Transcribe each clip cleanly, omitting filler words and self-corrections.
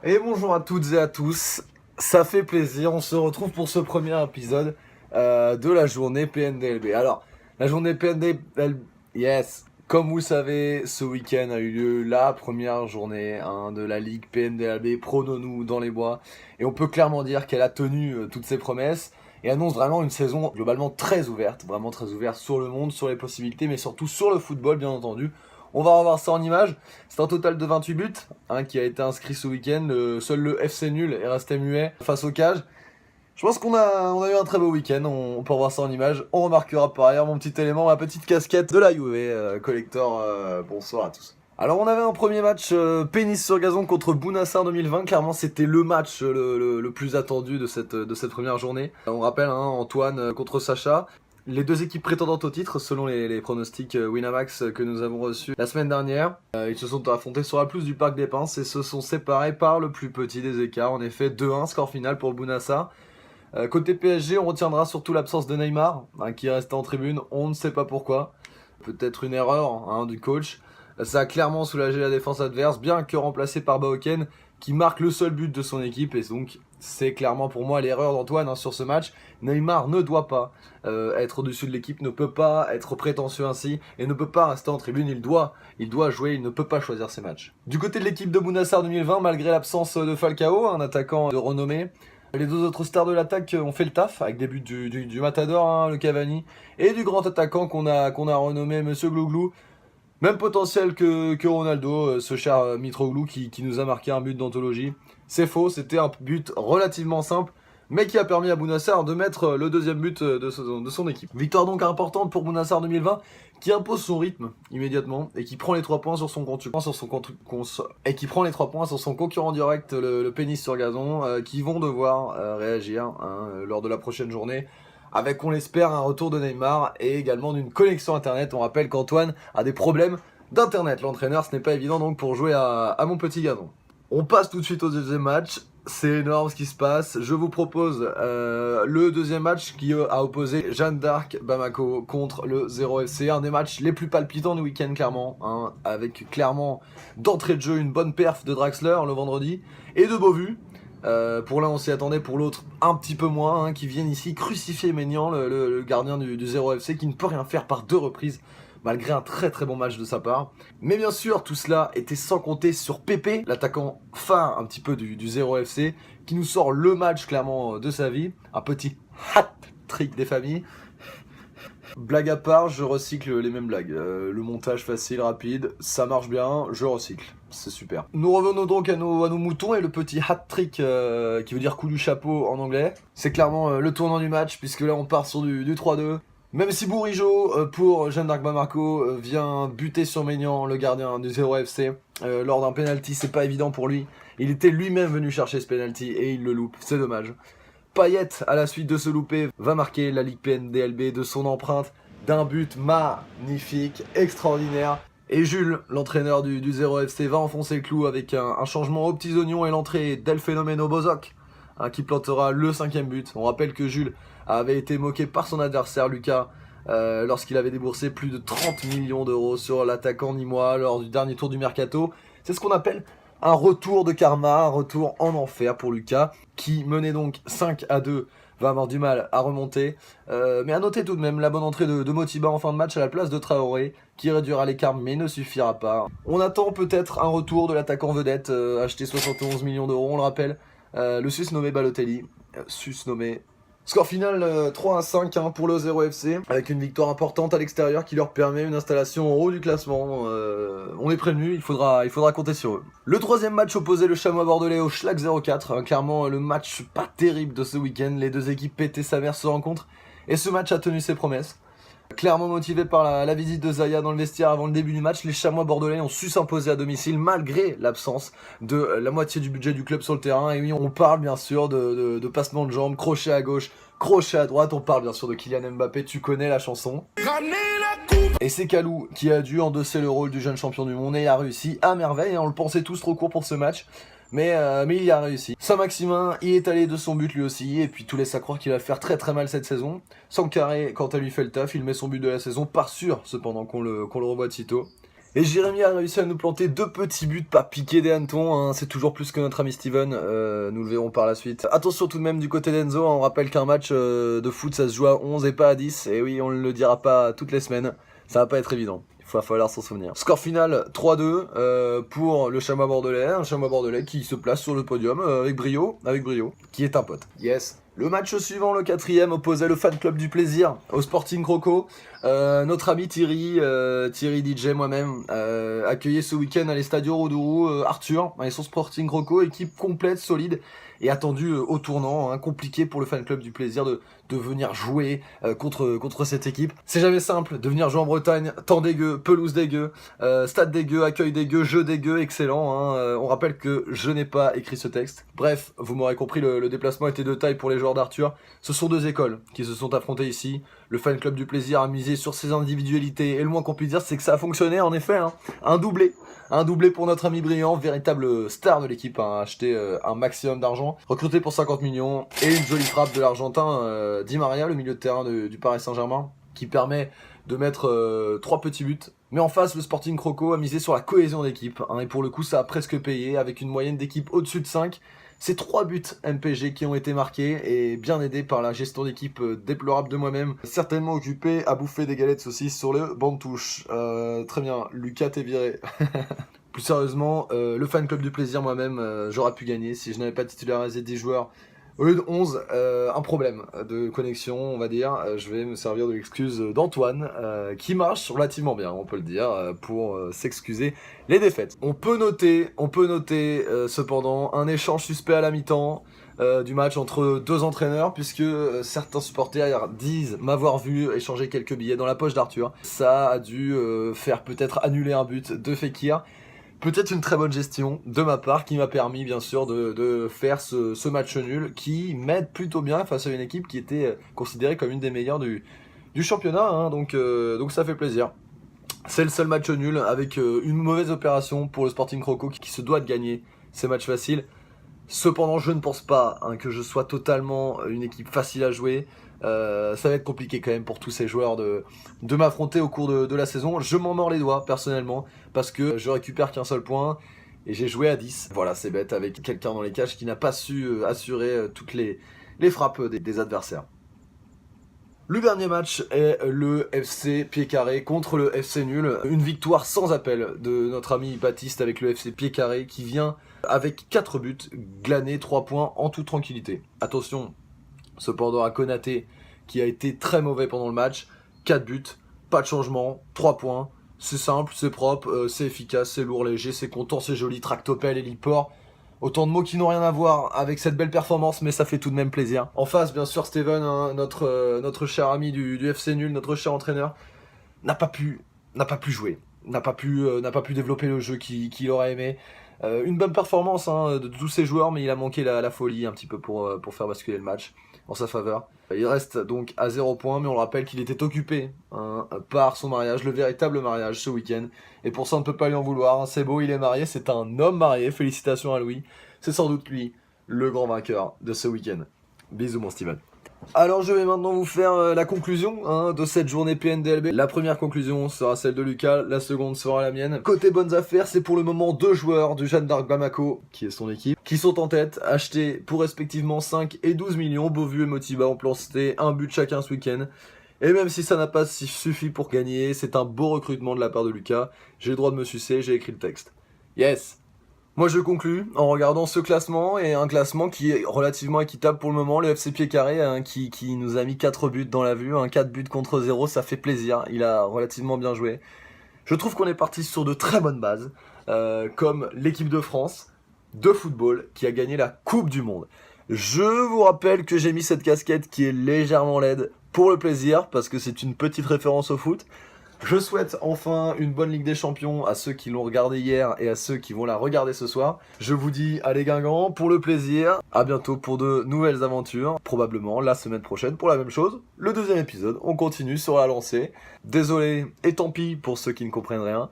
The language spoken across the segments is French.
Et bonjour à toutes et à tous, ça fait plaisir, on se retrouve pour ce premier épisode de la journée PNDLB. Alors, la journée PNDLB, yes, comme vous le savez, ce week-end a eu lieu la première journée de la Ligue PNDLB Prononou dans les bois. Et on peut clairement dire qu'elle a tenu toutes ses promesses et annonce vraiment une saison globalement très ouverte, vraiment très ouverte sur le monde, sur les possibilités, mais surtout sur le football bien entendu. On va revoir ça en images. C'est un total de 28 buts qui a été inscrit ce week-end. Seul le FC nul est resté muet face au Cage. Je pense qu'on a eu un très beau week-end. On peut revoir ça en images. On remarquera par ailleurs mon petit élément, ma petite casquette de la Juve Collector. Bonsoir à tous. Alors on avait un premier match pénis sur gazon contre Bounassar 2020. Clairement c'était le match le plus attendu de cette première journée. On rappelle Antoine contre Sacha. Les deux équipes prétendantes au titre, selon les pronostics Winamax que nous avons reçus la semaine dernière, ils se sont affrontés sur la pelouse du Parc des Princes et se sont séparés par le plus petit des écarts. En effet, 2-1, score final pour le Bounassar. Côté PSG, on retiendra surtout l'absence de Neymar, qui reste en tribune, on ne sait pas pourquoi. Peut-être une erreur du coach. Ça a clairement soulagé la défense adverse, bien que remplacé par Baoken, qui marque le seul but de son équipe, et donc c'est clairement pour moi l'erreur d'Antoine sur ce match. Neymar ne doit pas être au-dessus de l'équipe, ne peut pas être prétentieux ainsi, et ne peut pas rester en tribune, il doit jouer, il ne peut pas choisir ses matchs. Du côté de l'équipe de Bounassar 2020, malgré l'absence de Falcao, un attaquant de renommée, les deux autres stars de l'attaque ont fait le taf, avec des buts du Matador, le Cavani, et du grand attaquant qu'on a renommé Monsieur Glouglou. Même potentiel que Ronaldo, ce cher Mitroglou qui nous a marqué un but d'anthologie. C'est faux, c'était un but relativement simple, mais qui a permis à Bounassar de mettre le deuxième but de son équipe. Victoire donc importante pour Bounassar 2020, qui impose son rythme immédiatement et qui prend les 3 points sur son concurrent direct, le pénis sur gazon, qui vont devoir réagir lors de la prochaine journée. Avec, on l'espère, un retour de Neymar et également d'une connexion internet. On rappelle qu'Antoine a des problèmes d'internet. L'entraîneur, ce n'est pas évident donc pour jouer à mon petit gazon. On passe tout de suite au deuxième match. C'est énorme ce qui se passe. Je vous propose le deuxième match qui a opposé Jeanne d'Arc Bamako contre le 0 FC. Un des matchs les plus palpitants du week-end clairement. Avec clairement d'entrée de jeu une bonne perf de Draxler le vendredi et de Beauvu. Pour l'un on s'y attendait, pour l'autre un petit peu moins, qui viennent ici crucifier Maignan, le gardien du 0 FC, qui ne peut rien faire par 2 reprises, malgré un très très bon match de sa part. Mais bien sûr, tout cela était sans compter sur Pépé, l'attaquant phare un petit peu du 0 FC, qui nous sort le match clairement de sa vie, un petit hat-trick des familles. Blague à part, je recycle les mêmes blagues. Le montage facile, rapide, ça marche bien, je recycle. C'est super. Nous revenons donc à nos moutons et le petit hat-trick qui veut dire coup du chapeau en anglais. C'est clairement le tournant du match puisque là on part sur du 3-2. Même si Bourigeau, pour Jeanne d'Arc Bamako, vient buter sur Maignan, le gardien du 0 FC, lors d'un penalty, c'est pas évident pour lui. Il était lui-même venu chercher ce penalty et il le loupe, c'est dommage. Payet, à la suite de ce loupé, va marquer la Ligue PNDLB de son empreinte d'un but magnifique, extraordinaire. Et Jules, l'entraîneur du 0 FC, va enfoncer le clou avec un changement aux petits oignons et l'entrée d'El Fenomeno Bozok, qui plantera le 5e but. On rappelle que Jules avait été moqué par son adversaire Lucas lorsqu'il avait déboursé plus de 30 millions d'euros sur l'attaquant nîmois lors du dernier tour du Mercato. C'est ce qu'on appelle un retour de karma, un retour en enfer pour Lucas, qui menait donc 5-2, va avoir du mal à remonter. Mais à noter tout de même la bonne entrée de Motiba en fin de match à la place de Traoré, qui réduira l'écart mais ne suffira pas. On attend peut-être un retour de l'attaquant vedette, acheté 71 millions d'euros, on le rappelle. Le susnommé Balotelli, susnommé. Score final 3-5 pour le 0 FC, avec une victoire importante à l'extérieur qui leur permet une installation en haut du classement. On est prévenu, il faudra compter sur eux. Le troisième match opposait le Chamois Bordelais au Schlag 04. Clairement le match pas terrible de ce week-end, les deux équipes pétées sa mère se rencontrent, et ce match a tenu ses promesses. Clairement motivé par la visite de Zaya dans le vestiaire avant le début du match, les Chamois bordelais ont su s'imposer à domicile malgré l'absence de la moitié du budget du club sur le terrain. Et oui, on parle bien sûr de passement de jambes, crochet à gauche, crochet à droite, on parle bien sûr de Kylian Mbappé, tu connais la chanson. Et c'est Kalou qui a dû endosser le rôle du jeune champion du monde et a réussi à merveille, on le pensait tous trop court pour ce match. Mais il y a réussi. Saint-Maximin y est allé de son but lui aussi, et puis tout laisse à croire qu'il va faire très très mal cette saison. Sankaré, quand elle lui fait le taf, il met son but de la saison, pas sûr cependant qu'on le revoit de sitôt. Et Jérémy a réussi à nous planter 2 petits buts, pas piquer des hannetons, hein. C'est toujours plus que notre ami Steven, nous le verrons par la suite. Attention tout de même du côté d'Enzo, hein, on rappelle qu'un match de foot ça se joue à 11 et pas à 10, et oui on ne le dira pas toutes les semaines, ça va pas être évident. Il va falloir s'en souvenir. Score final 3-2 pour le Chamois Bordelais, un Chamois Bordelais qui se place sur le podium avec brio, qui est un pote. Yes. Le match suivant, le 4ème, opposait le fan club du plaisir au Sporting Croco. Notre ami Thierry DJ, moi-même, accueillait ce week-end à l'Estadio Rodourou Arthur, et son Sporting Croco, équipe complète, solide et attendue au tournant, hein, compliqué pour le fan club du plaisir de venir jouer contre cette équipe. C'est jamais simple de venir jouer en Bretagne, temps dégueu, pelouse dégueu, stade dégueu, accueil dégueu, jeu dégueu, excellent. Hein. On rappelle que je n'ai pas écrit ce texte. Bref, vous m'aurez compris, le déplacement était de taille pour les joueurs d'Arthur. Ce sont 2 écoles qui se sont affrontées ici. Le fan club du plaisir a misé sur ses individualités et le moins qu'on puisse dire c'est que ça a fonctionné en effet, hein. Un doublé pour notre ami Brillant, véritable star de l'équipe, hein, a acheté un maximum d'argent, recruté pour 50 millions, et une jolie frappe de l'Argentin Di Maria, le milieu de terrain du Paris Saint-Germain, qui permet de mettre 3 petits buts. Mais en face, le Sporting Croco a misé sur la cohésion d'équipe, hein, et pour le coup ça a presque payé, avec une moyenne d'équipe au-dessus de 5. C'est 3 buts MPG qui ont été marqués et bien aidés par la gestion d'équipe déplorable de moi-même, certainement occupé à bouffer des galettes saucisses sur le banc de touche. Très bien, Lucas t'es viré. Plus sérieusement, le fan club du plaisir moi-même, j'aurais pu gagner si je n'avais pas titularisé 10 joueurs. Au lieu de 11, un problème de connexion, on va dire. Je vais me servir de l'excuse d'Antoine, qui marche relativement bien, on peut le dire, pour s'excuser les défaites. On peut noter cependant un échange suspect à la mi-temps du match entre 2 entraîneurs, puisque certains supporters disent m'avoir vu échanger quelques billets dans la poche d'Arthur. Ça a dû faire peut-être annuler un but de Fekir. Peut-être une très bonne gestion de ma part qui m'a permis bien sûr de faire ce match nul qui m'aide plutôt bien face à une équipe qui était considérée comme une des meilleures du championnat, hein, donc ça fait plaisir. C'est le seul match nul avec une mauvaise opération pour le Sporting Croco qui se doit de gagner ces matchs faciles. Cependant, je ne pense pas que je sois totalement une équipe facile à jouer. Ça va être compliqué quand même pour tous ces joueurs de m'affronter au cours de la saison. Je m'en mords les doigts personnellement parce que je récupère qu'un seul point et j'ai joué à 10. Voilà, c'est bête avec quelqu'un dans les cages qui n'a pas su assurer toutes les frappes des adversaires. Le dernier match est le FC Pied Carré contre le FC Nul. Une victoire sans appel de notre ami Baptiste avec le FC Pied Carré qui vient avec 4 buts, glaner 3 points en toute tranquillité. Attention cependant à Konaté qui a été très mauvais pendant le match. 4 buts, pas de changement, 3 points. C'est simple, c'est propre, c'est efficace, c'est lourd, léger, c'est content, c'est joli, tractopelle, héliport. Autant de mots qui n'ont rien à voir avec cette belle performance, mais ça fait tout de même plaisir. En face, bien sûr, Steven, hein, notre cher ami du FC Nul, notre cher entraîneur, n'a pas pu jouer, n'a pas pu développer le jeu qu'il aurait aimé. Une bonne performance hein, de tous ses joueurs, mais il a manqué la folie un petit peu pour faire basculer le match en sa faveur. Il reste donc à 0 points, mais on le rappelle qu'il était occupé hein, par son mariage, le véritable mariage ce week-end. Et pour ça, on ne peut pas lui en vouloir. Hein. C'est beau, il est marié, c'est un homme marié. Félicitations à Louis. C'est sans doute lui, le grand vainqueur de ce week-end. Bisous mon Steven. Alors je vais maintenant vous faire la conclusion hein, de cette journée PNDLB. La première conclusion sera celle de Lucas, la seconde sera la mienne. Côté bonnes affaires, c'est pour le moment 2 joueurs du Jeanne d'Arc Bamako, qui est son équipe, qui sont en tête, achetés pour respectivement 5 et 12 millions. Beauvu et Motiba ont planté un but chacun ce week-end. Et même si ça n'a pas suffi pour gagner, c'est un beau recrutement de la part de Lucas. J'ai le droit de me sucer, j'ai écrit le texte. Yes! Moi je conclus en regardant ce classement, et un classement qui est relativement équitable pour le moment. Le FC Pied Carré hein, qui nous a mis 4 buts dans la vue, 4 buts contre 0, ça fait plaisir, il a relativement bien joué. Je trouve qu'on est parti sur de très bonnes bases, comme l'équipe de France de football qui a gagné la Coupe du Monde. Je vous rappelle que j'ai mis cette casquette qui est légèrement laide pour le plaisir, parce que c'est une petite référence au foot. Je souhaite enfin une bonne Ligue des Champions à ceux qui l'ont regardé hier et à ceux qui vont la regarder ce soir. Je vous dis allez Guingamp pour le plaisir, à bientôt pour de nouvelles aventures, probablement la semaine prochaine pour la même chose. Le 2e épisode, on continue sur la lancée. Désolé et tant pis pour ceux qui ne comprennent rien,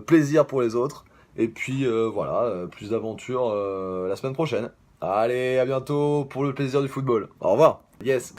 plaisir pour les autres. Et puis voilà, plus d'aventures la semaine prochaine. Allez, à bientôt pour le plaisir du football. Au revoir. Yes.